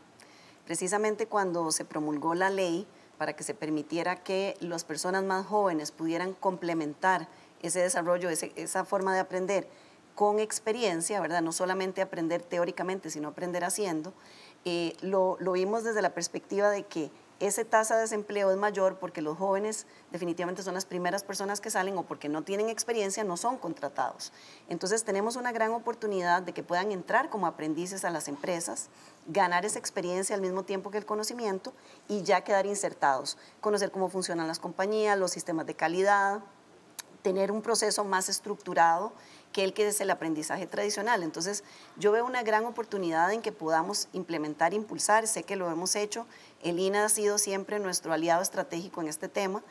Precisamente cuando se promulgó la ley para que se permitiera que las personas más jóvenes pudieran complementar ese desarrollo, esa forma de aprender con experiencia, ¿verdad? No solamente aprender teóricamente, sino aprender haciendo, lo vimos desde la perspectiva de que esa tasa de desempleo es mayor porque los jóvenes definitivamente son las primeras personas que salen o porque no tienen experiencia, no son contratados. Entonces tenemos una gran oportunidad de que puedan entrar como aprendices a las empresas, ganar esa experiencia al mismo tiempo que el conocimiento y ya quedar insertados, conocer cómo funcionan las compañías, los sistemas de calidad, tener un proceso más estructurado que es el aprendizaje tradicional. Entonces, yo veo una gran oportunidad en que podamos implementar, impulsar, sé que lo hemos hecho, el INA ha sido siempre nuestro aliado estratégico en este tema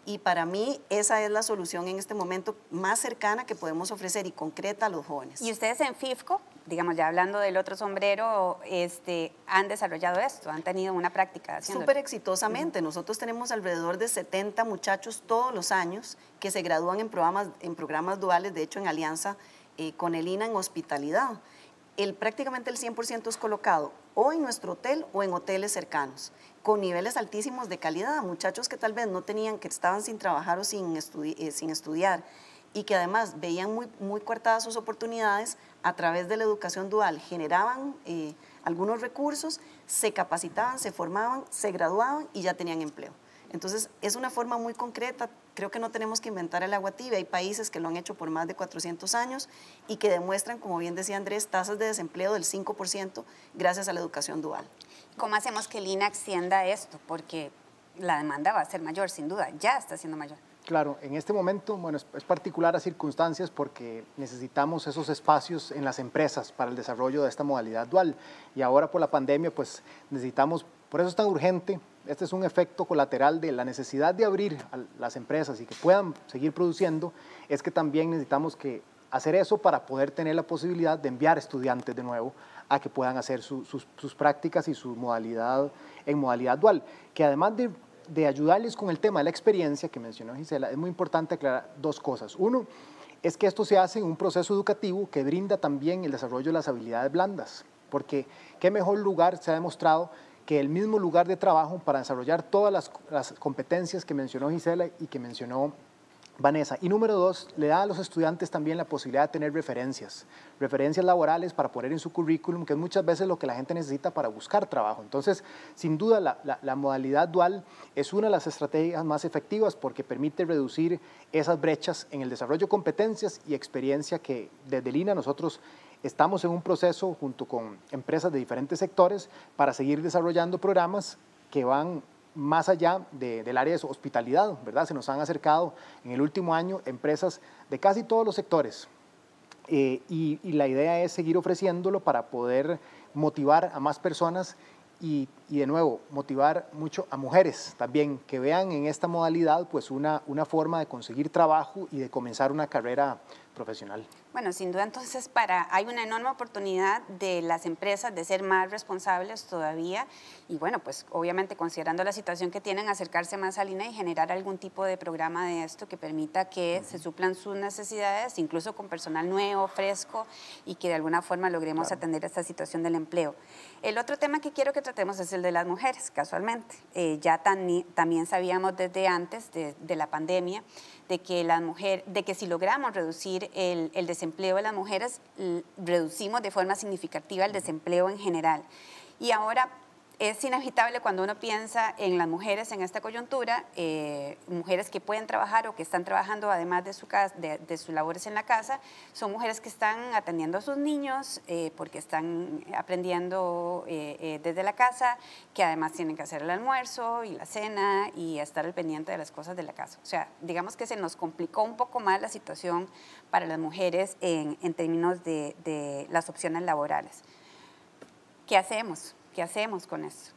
y para mí esa es la solución en este momento más cercana que podemos ofrecer y concreta a los jóvenes. Y ustedes en FIFCO, digamos, ya hablando del otro sombrero, han desarrollado esto, han tenido una práctica haciéndolo? Súper exitosamente. Nosotros tenemos alrededor de 70 muchachos todos los años que se gradúan en programas duales, de hecho en alianza con el INA en hospitalidad. Prácticamente el 100% es colocado o en nuestro hotel o en hoteles cercanos, con niveles altísimos de calidad. Muchachos que tal vez no tenían, que estaban sin trabajar o sin estudiar, y que además veían muy coartadas sus oportunidades, a través de la educación dual generaban algunos recursos, se capacitaban, se formaban, se graduaban y ya tenían empleo. Entonces, es una forma muy concreta. Creo que no tenemos que inventar el agua tibia. Hay países que lo han hecho por más de 400 años y que demuestran, como bien decía Andrés, tasas de desempleo del 5% gracias a la educación dual. ¿Cómo hacemos que el INA extienda esto? Porque la demanda va a ser mayor, sin duda, ya está siendo mayor. Claro, en este momento, bueno, es particular a circunstancias porque necesitamos esos espacios en las empresas para el desarrollo de esta modalidad dual. Y ahora por la pandemia, pues necesitamos, por eso es tan urgente. Este es un efecto colateral de la necesidad de abrir a las empresas y que puedan seguir produciendo, es que también necesitamos hacer eso para poder tener la posibilidad de enviar estudiantes de nuevo a que puedan hacer sus prácticas y su modalidad en modalidad dual, que además de ayudarles con el tema de la experiencia que mencionó Gisela, es muy importante aclarar dos cosas. Uno, es que esto se hace en un proceso educativo que brinda también el desarrollo de las habilidades blandas, porque qué mejor lugar se ha demostrado que el mismo lugar de trabajo para desarrollar todas las competencias que mencionó Gisela y que mencionó Vanessa. Y número dos, le da a los estudiantes también la posibilidad de tener referencias laborales para poner en su currículum, que es muchas veces lo que la gente necesita para buscar trabajo. Entonces, sin duda, la modalidad dual es una de las estrategias más efectivas porque permite reducir esas brechas en el desarrollo de competencias y experiencia que desde el INA nosotros estamos en un proceso junto con empresas de diferentes sectores para seguir desarrollando programas que van más allá del área de hospitalidad, ¿verdad? Se nos han acercado en el último año empresas de casi todos los sectores y la idea es seguir ofreciéndolo para poder motivar a más personas y de nuevo, motivar mucho a mujeres también que vean en esta modalidad pues una forma de conseguir trabajo y de comenzar una carrera profesional. Bueno, sin duda entonces hay una enorme oportunidad de las empresas de ser más responsables todavía y bueno, pues obviamente considerando la situación que tienen, acercarse más al INA y generar algún tipo de programa de esto que permita que se suplan sus necesidades, incluso con personal nuevo, fresco y que de alguna forma logremos atender esta situación del empleo. El otro tema que quiero que tratemos es el de las mujeres, casualmente. Ya también sabíamos desde antes de la pandemia de que si logramos reducir el desempleo de las mujeres, reducimos de forma significativa el desempleo en general. Y ahora es inevitable cuando uno piensa en las mujeres en esta coyuntura, mujeres que pueden trabajar o que están trabajando además de sus labores en la casa, son mujeres que están atendiendo a sus niños porque están aprendiendo desde la casa, que además tienen que hacer el almuerzo y la cena y estar al pendiente de las cosas de la casa. O sea, digamos que se nos complicó un poco más la situación para las mujeres en términos de las opciones laborales. ¿Qué hacemos? ¿Qué hacemos con eso?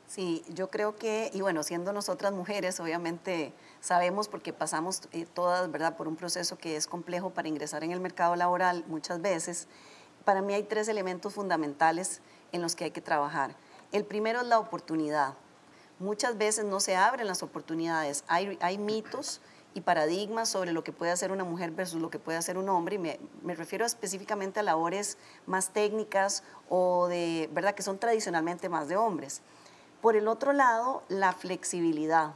Sí, yo creo que, y bueno, siendo nosotras mujeres, obviamente sabemos porque pasamos todas, ¿verdad?, por un proceso que es complejo para ingresar en el mercado laboral muchas veces. Para mí hay 3 elementos fundamentales en los que hay que trabajar. El primero es la oportunidad. Muchas veces no se abren las oportunidades. Hay mitos y paradigmas sobre lo que puede hacer una mujer versus lo que puede hacer un hombre, y me refiero específicamente a labores más técnicas o ¿verdad?, que son tradicionalmente más de hombres. Por el otro lado, la flexibilidad.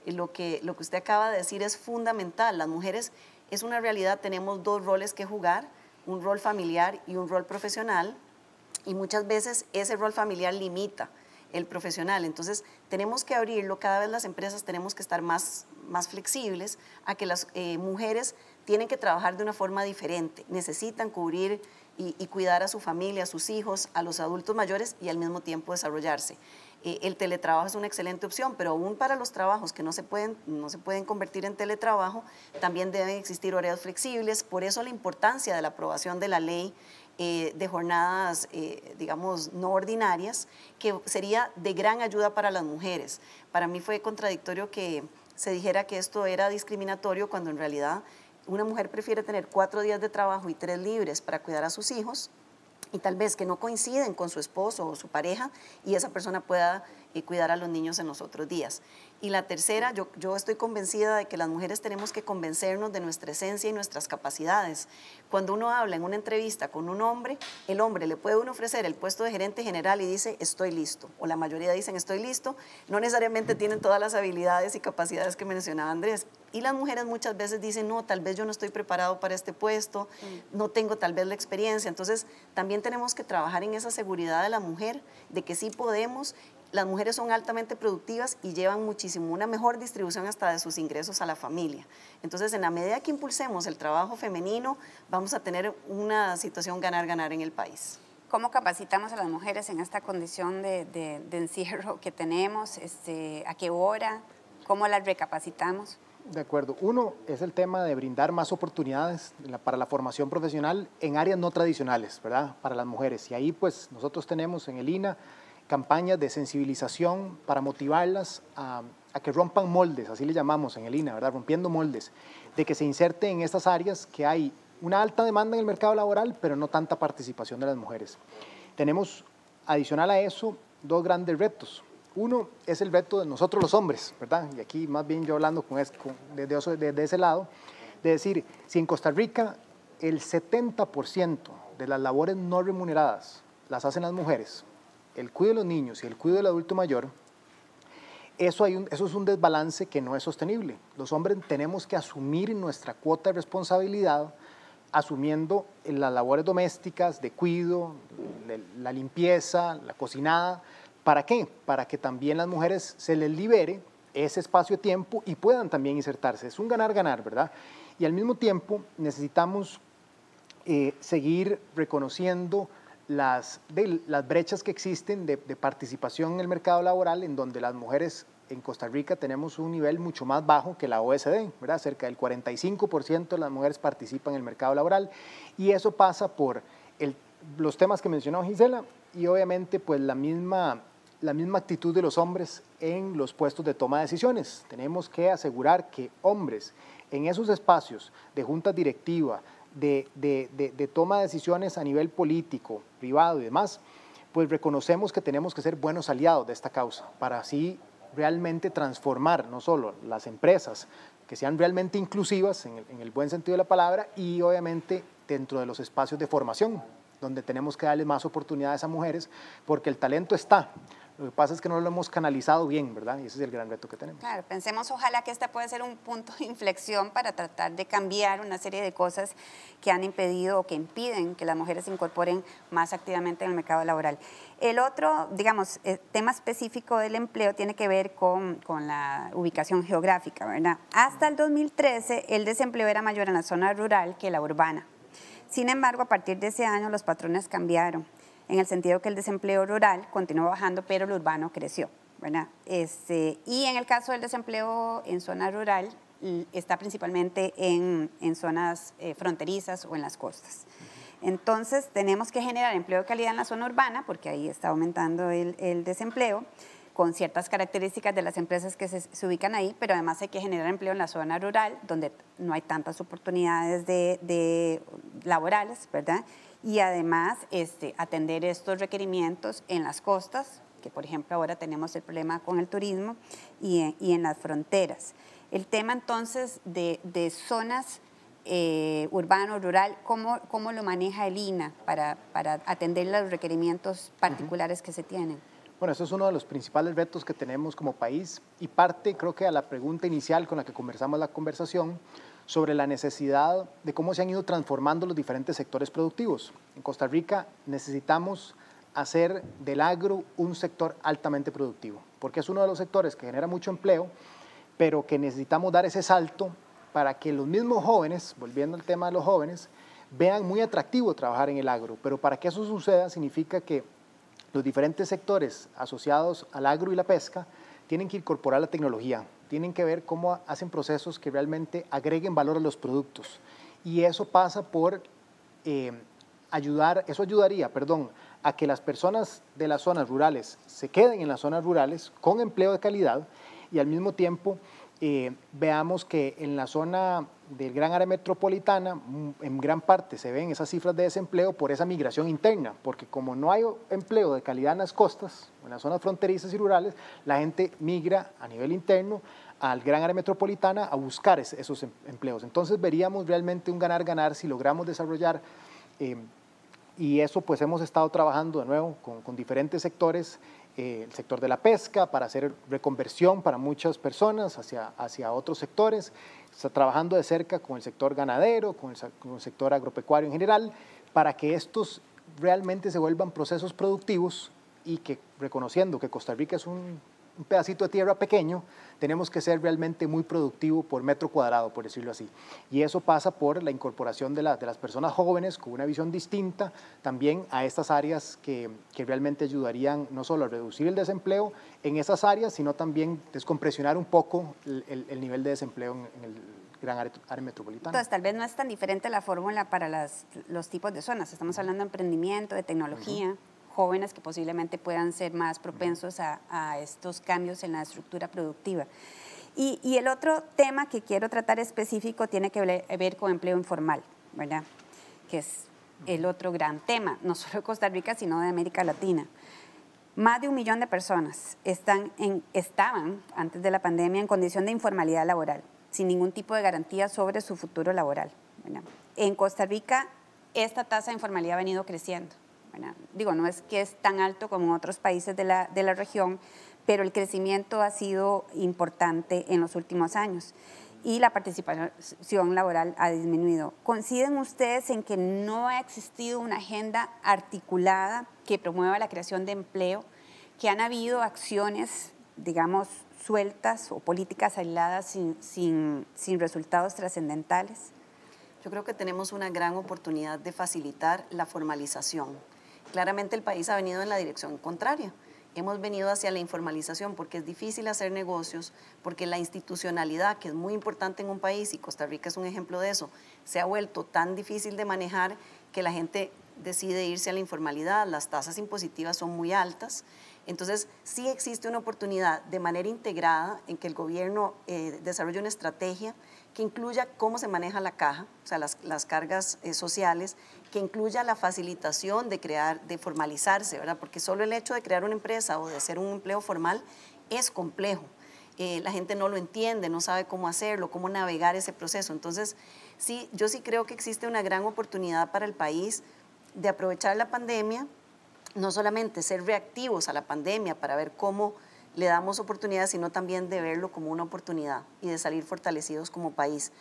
Lo que usted acaba de decir es fundamental. Las mujeres, es una realidad, tenemos 2 roles que jugar, un rol familiar y un rol profesional, y muchas veces ese rol familiar limita el profesional. Entonces, tenemos que abrirlo, cada vez las empresas tenemos que estar más flexibles a que las mujeres tienen que trabajar de una forma diferente, necesitan cubrir y cuidar a su familia, a sus hijos, a los adultos mayores y al mismo tiempo desarrollarse. El teletrabajo es una excelente opción, pero aún para los trabajos que no se pueden convertir en teletrabajo, también deben existir horarios flexibles. Por eso la importancia de la aprobación de la ley de jornadas, digamos, no ordinarias, que sería de gran ayuda para las mujeres. Para mí fue contradictorio que se dijera que esto era discriminatorio cuando en realidad una mujer prefiere tener 4 días de trabajo y 3 libres para cuidar a sus hijos y tal vez que no coinciden con su esposo o su pareja y esa persona pueda cuidar a los niños en los otros días. Y la tercera, yo estoy convencida de que las mujeres tenemos que convencernos de nuestra esencia y nuestras capacidades. Cuando uno habla en una entrevista con un hombre, el hombre le puede uno ofrecer el puesto de gerente general y dice estoy listo, o la mayoría dicen estoy listo, no necesariamente tienen todas las habilidades y capacidades que mencionaba Andrés. Y las mujeres muchas veces dicen, no, tal vez yo no estoy preparado para este puesto, no tengo tal vez la experiencia. Entonces, también tenemos que trabajar en esa seguridad de la mujer, de que sí podemos. Las mujeres son altamente productivas y llevan muchísimo una mejor distribución hasta de sus ingresos a la familia. Entonces, en la medida que impulsemos el trabajo femenino, vamos a tener una situación ganar-ganar en el país. ¿Cómo capacitamos a las mujeres en esta condición de encierro que tenemos? ¿A qué hora? ¿Cómo las recapacitamos? De acuerdo. Uno es el tema de brindar más oportunidades para la formación profesional en áreas no tradicionales, ¿verdad? Para las mujeres. Y ahí pues nosotros tenemos en el INA campañas de sensibilización para motivarlas a que rompan moldes, así le llamamos en el INA, ¿verdad? Rompiendo moldes, de que se inserte en estas áreas que hay una alta demanda en el mercado laboral, pero no tanta participación de las mujeres. Tenemos, adicional a eso, dos grandes retos. Uno es el reto de nosotros los hombres, ¿verdad? Y aquí más bien yo hablando desde ese lado, de decir, si en Costa Rica el 70% de las labores no remuneradas las hacen las mujeres, el cuidado de los niños y el cuidado del adulto mayor, eso es un desbalance que no es sostenible. Los hombres tenemos que asumir nuestra cuota de responsabilidad, asumiendo las labores domésticas, de cuidado, la limpieza, la cocinada. ¿Para qué? Para que también las mujeres se les libere ese espacio-tiempo y puedan también insertarse. Es un ganar-ganar, ¿verdad? Y al mismo tiempo necesitamos seguir reconociendo las brechas que existen de participación en el mercado laboral, en donde las mujeres en Costa Rica tenemos un nivel mucho más bajo que la OECD, ¿verdad? Cerca del 45% de las mujeres participan en el mercado laboral, y eso pasa por los temas que mencionó Gisela y obviamente pues la misma actitud de los hombres en los puestos de toma de decisiones. Tenemos que asegurar que hombres en esos espacios de junta directiva, de toma de decisiones a nivel político, privado y demás, pues reconocemos que tenemos que ser buenos aliados de esta causa para así realmente transformar no solo las empresas, que sean realmente inclusivas en el buen sentido de la palabra, y obviamente dentro de los espacios de formación, donde tenemos que darle más oportunidades a mujeres, porque el talento está. Lo que pasa es que no lo hemos canalizado bien, ¿verdad? Y ese es el gran reto que tenemos. Claro, pensemos ojalá que esta puede ser un punto de inflexión para tratar de cambiar una serie de cosas que han impedido o que impiden que las mujeres se incorporen más activamente en el mercado laboral. El otro, digamos, tema específico del empleo tiene que ver con la ubicación geográfica, ¿verdad? Hasta el 2013 el desempleo era mayor en la zona rural que la urbana. Sin embargo, a partir de ese año los patrones cambiaron, en el sentido que el desempleo rural continuó bajando, pero el urbano creció, ¿verdad? Y en el caso del desempleo en zona rural, está principalmente en zonas fronterizas o en las costas. Entonces, tenemos que generar empleo de calidad en la zona urbana, porque ahí está aumentando el desempleo, con ciertas características de las empresas que se ubican ahí, pero además hay que generar empleo en la zona rural, donde no hay tantas oportunidades laborales, ¿verdad? Y además atender estos requerimientos en las costas, que por ejemplo ahora tenemos el problema con el turismo, y en las fronteras. El tema entonces de zonas urbano, rural, ¿cómo lo maneja el INA para atender los requerimientos particulares que se tienen? Bueno, eso es uno de los principales retos que tenemos como país y parte, creo que a la pregunta inicial con la que comenzamos la conversación, sobre la necesidad de cómo se han ido transformando los diferentes sectores productivos. En Costa Rica necesitamos hacer del agro un sector altamente productivo, porque es uno de los sectores que genera mucho empleo, pero que necesitamos dar ese salto para que los mismos jóvenes, volviendo al tema de los jóvenes, vean muy atractivo trabajar en el agro. Pero para que eso suceda significa que los diferentes sectores asociados al agro y la pesca tienen que incorporar la tecnología, tienen que ver cómo hacen procesos que realmente agreguen valor a los productos. Y eso pasa por ayudaría a que las personas de las zonas rurales se queden en las zonas rurales con empleo de calidad y al mismo tiempo veamos que en la zona del gran área metropolitana, en gran parte se ven esas cifras de desempleo por esa migración interna, porque como no hay empleo de calidad en las costas, en las zonas fronterizas y rurales, la gente migra a nivel interno al gran área metropolitana a buscar esos empleos. Entonces veríamos realmente un ganar-ganar si logramos desarrollar, y eso pues hemos estado trabajando de nuevo con diferentes sectores, el sector de la pesca para hacer reconversión para muchas personas hacia otros sectores, está trabajando de cerca con el sector ganadero, con el sector agropecuario en general, para que estos realmente se vuelvan procesos productivos y que, reconociendo que Costa Rica es un pedacito de tierra pequeño, tenemos que ser realmente muy productivo por metro cuadrado, por decirlo así. Y eso pasa por la incorporación de las personas jóvenes con una visión distinta también a estas áreas que realmente ayudarían no solo a reducir el desempleo en esas áreas, sino también descompresionar un poco el nivel de desempleo en el gran área metropolitana. Entonces, tal vez no es tan diferente la fórmula para los tipos de zonas. Estamos hablando de emprendimiento, de tecnología, jóvenes que posiblemente puedan ser más propensos a estos cambios en la estructura productiva. Y el otro tema que quiero tratar específico tiene que ver con empleo informal, ¿verdad? Que es el otro gran tema, no solo de Costa Rica, sino de América Latina. Más de 1 millón de personas estaban antes de la pandemia en condición de informalidad laboral, sin ningún tipo de garantía sobre su futuro laboral, ¿verdad? En Costa Rica, esta tasa de informalidad ha venido creciendo. Digo, no es que es tan alto como en otros países de la región, pero el crecimiento ha sido importante en los últimos años y la participación laboral ha disminuido. ¿Coinciden ustedes en que no ha existido una agenda articulada que promueva la creación de empleo, que han habido acciones, digamos, sueltas o políticas aisladas sin resultados trascendentales? Yo creo que tenemos una gran oportunidad de facilitar la formalización. Claramente el país ha venido en la dirección contraria. Hemos venido hacia la informalización porque es difícil hacer negocios, porque la institucionalidad, que es muy importante en un país, y Costa Rica es un ejemplo de eso, se ha vuelto tan difícil de manejar que la gente decide irse a la informalidad, las tasas impositivas son muy altas. Entonces, sí existe una oportunidad de manera integrada en que el gobierno desarrolle una estrategia que incluya cómo se maneja la caja, o sea, las cargas sociales, que incluya la facilitación de formalizarse, ¿verdad? Porque solo el hecho de crear una empresa o de hacer un empleo formal es complejo. La gente no lo entiende, no sabe cómo hacerlo, cómo navegar ese proceso. Entonces, sí, yo sí creo que existe una gran oportunidad para el país de aprovechar la pandemia, no solamente ser reactivos a la pandemia para ver cómo le damos oportunidades, sino también de verlo como una oportunidad y de salir fortalecidos como país.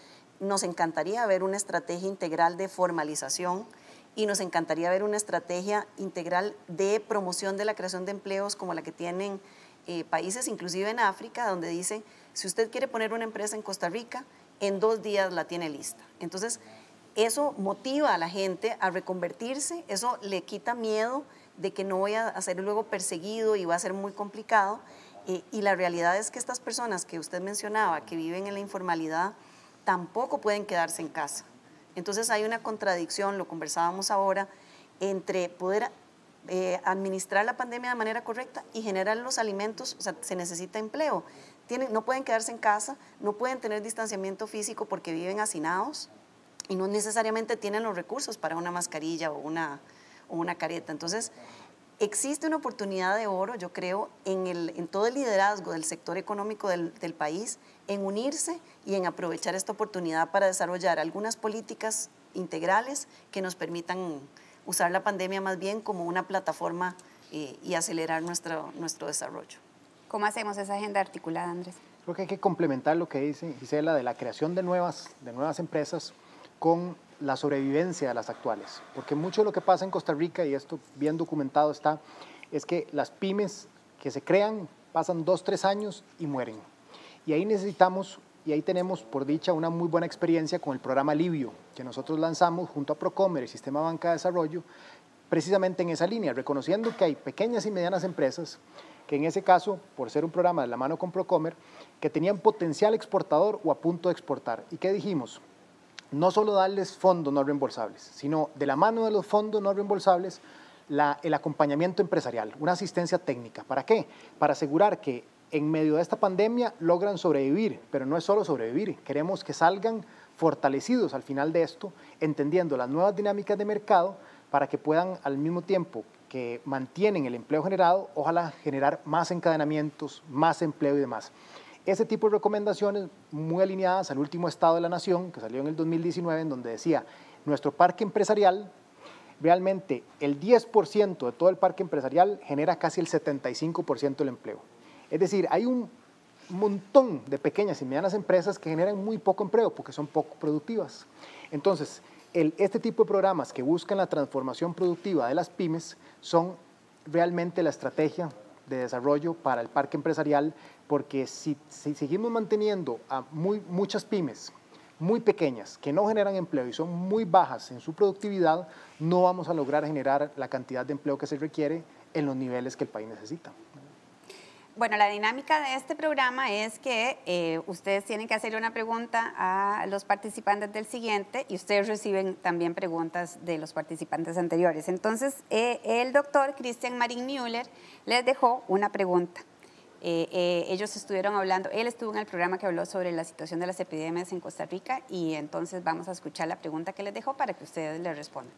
Nos encantaría ver una estrategia integral de formalización y nos encantaría ver una estrategia integral de promoción de la creación de empleos como la que tienen países, inclusive en África, donde dicen, si usted quiere poner una empresa en Costa Rica, en 2 días la tiene lista. Entonces, eso motiva a la gente a reconvertirse, eso le quita miedo de que no voy a ser luego perseguido y va a ser muy complicado. Y la realidad es que estas personas que usted mencionaba, que viven en la informalidad, tampoco pueden quedarse en casa. Entonces hay una contradicción, lo conversábamos ahora, entre poder administrar la pandemia de manera correcta y generar los alimentos, o sea, se necesita empleo. No pueden quedarse en casa, no pueden tener distanciamiento físico porque viven hacinados y no necesariamente tienen los recursos para una mascarilla o una careta. Entonces, existe una oportunidad de oro, yo creo, en todo el liderazgo del sector económico del país, en unirse y en aprovechar esta oportunidad para desarrollar algunas políticas integrales que nos permitan usar la pandemia más bien como una plataforma y acelerar nuestro desarrollo. ¿Cómo hacemos esa agenda articulada, Andrés? Creo que hay que complementar lo que dice Gisela de la creación de nuevas empresas con la sobrevivencia de las actuales, porque mucho de lo que pasa en Costa Rica, y esto bien documentado está, es que las pymes que se crean pasan 2-3 años y mueren. Y ahí necesitamos, y ahí tenemos por dicha una muy buena experiencia con el programa Alivio, que nosotros lanzamos junto a Procomer, el Sistema Banca de Desarrollo, precisamente en esa línea, reconociendo que hay pequeñas y medianas empresas que en ese caso, por ser un programa de la mano con Procomer, que tenían potencial exportador o a punto de exportar. ¿Y qué dijimos? No solo darles fondos no reembolsables, sino de la mano de los fondos no reembolsables, el acompañamiento empresarial, una asistencia técnica. ¿Para qué? Para asegurar que en medio de esta pandemia logran sobrevivir, pero no es solo sobrevivir, queremos que salgan fortalecidos al final de esto, entendiendo las nuevas dinámicas de mercado para que puedan al mismo tiempo que mantienen el empleo generado, ojalá generar más encadenamientos, más empleo y demás. Ese tipo de recomendaciones muy alineadas al último Estado de la Nación, que salió en el 2019, en donde decía, nuestro parque empresarial, realmente el 10% de todo el parque empresarial genera casi el 75% del empleo. Es decir, hay un montón de pequeñas y medianas empresas que generan muy poco empleo porque son poco productivas. Entonces, este tipo de programas que buscan la transformación productiva de las pymes son realmente la estrategia de desarrollo para el parque empresarial, porque si seguimos manteniendo a muchas pymes muy pequeñas que no generan empleo y son muy bajas en su productividad, no vamos a lograr generar la cantidad de empleo que se requiere en los niveles que el país necesita. Bueno, la dinámica de este programa es que ustedes tienen que hacer una pregunta a los participantes del siguiente y ustedes reciben también preguntas de los participantes anteriores. Entonces, el doctor Christian Marín Müller les dejó una pregunta. Ellos estuvieron hablando, él estuvo en el programa que habló sobre la situación de las epidemias en Costa Rica y entonces vamos a escuchar la pregunta que les dejó para que ustedes le respondan.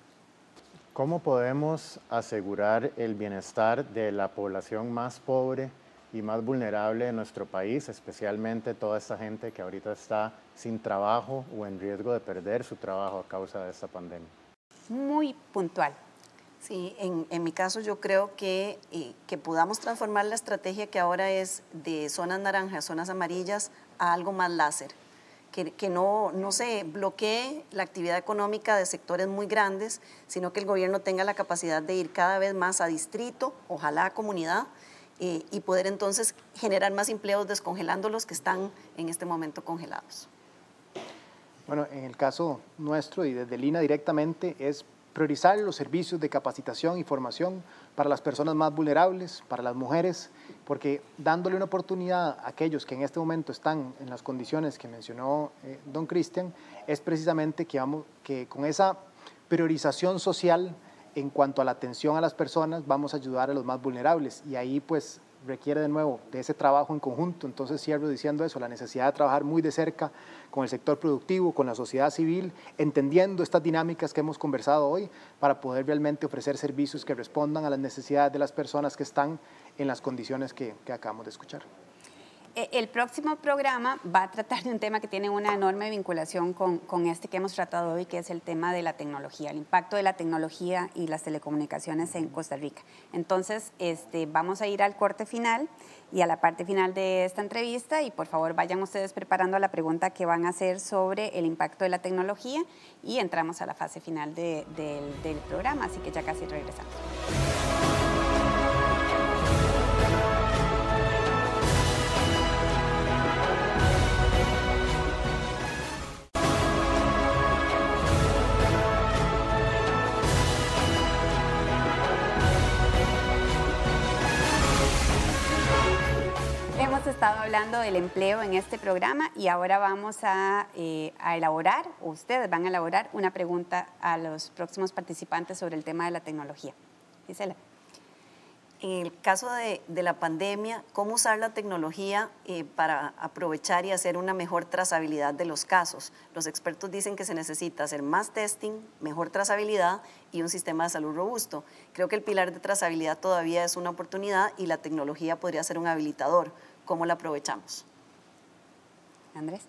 ¿Cómo podemos asegurar el bienestar de la población más pobre y más vulnerable de nuestro país, especialmente toda esta gente que ahorita está sin trabajo o en riesgo de perder su trabajo a causa de esta pandemia? Muy puntual. Sí, en mi caso yo creo que podamos transformar la estrategia que ahora es de zonas naranjas, zonas amarillas, a algo más láser, que no se bloquee la actividad económica de sectores muy grandes, sino que el gobierno tenga la capacidad de ir cada vez más a distrito, ojalá a comunidad, y poder entonces generar más empleos descongelando los que están en este momento congelados. Bueno, en el caso nuestro y desde Lina directamente es priorizar los servicios de capacitación y formación para las personas más vulnerables, para las mujeres, porque dándole una oportunidad a aquellos que en este momento están en las condiciones que mencionó don Cristian, es precisamente que con esa priorización social en cuanto a la atención a las personas vamos a ayudar a los más vulnerables y ahí pues requiere de nuevo de ese trabajo en conjunto. Entonces cierro diciendo eso, la necesidad de trabajar muy de cerca con el sector productivo, con la sociedad civil, entendiendo estas dinámicas que hemos conversado hoy para poder realmente ofrecer servicios que respondan a las necesidades de las personas que están en las condiciones que acabamos de escuchar. El próximo programa va a tratar de un tema que tiene una enorme vinculación con este que hemos tratado hoy, que es el tema de la tecnología, el impacto de la tecnología y las telecomunicaciones en Costa Rica. Entonces, vamos a ir al corte final y a la parte final de esta entrevista y por favor vayan ustedes preparando la pregunta que van a hacer sobre el impacto de la tecnología y entramos a la fase final del programa, así que ya casi regresamos. Hemos estado hablando del empleo en este programa y ahora vamos a elaborar, o ustedes van a elaborar una pregunta a los próximos participantes sobre el tema de la tecnología. Gisela. En el caso de la pandemia, ¿cómo usar la tecnología para aprovechar y hacer una mejor trazabilidad de los casos? Los expertos dicen que se necesita hacer más testing, mejor trazabilidad y un sistema de salud robusto. Creo que el pilar de trazabilidad todavía es una oportunidad y la tecnología podría ser un habilitador. ¿Cómo la aprovechamos? Andrés.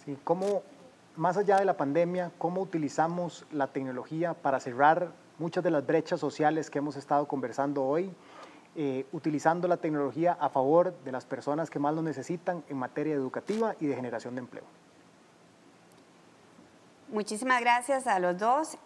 Sí, ¿cómo, más allá de la pandemia, cómo utilizamos la tecnología para cerrar muchas de las brechas sociales que hemos estado conversando hoy, utilizando la tecnología a favor de las personas que más lo necesitan en materia educativa y de generación de empleo? Muchísimas gracias a los dos.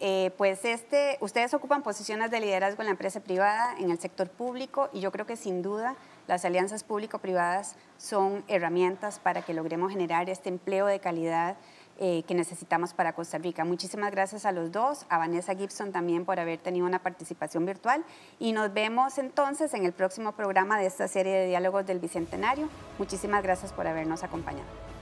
Ustedes ocupan posiciones de liderazgo en la empresa privada, en el sector público, y yo creo que sin duda las alianzas público-privadas son herramientas para que logremos generar este empleo de calidad que necesitamos para Costa Rica. Muchísimas gracias a los dos, a Vanessa Gibson también por haber tenido una participación virtual y nos vemos entonces en el próximo programa de esta serie de diálogos del Bicentenario. Muchísimas gracias por habernos acompañado.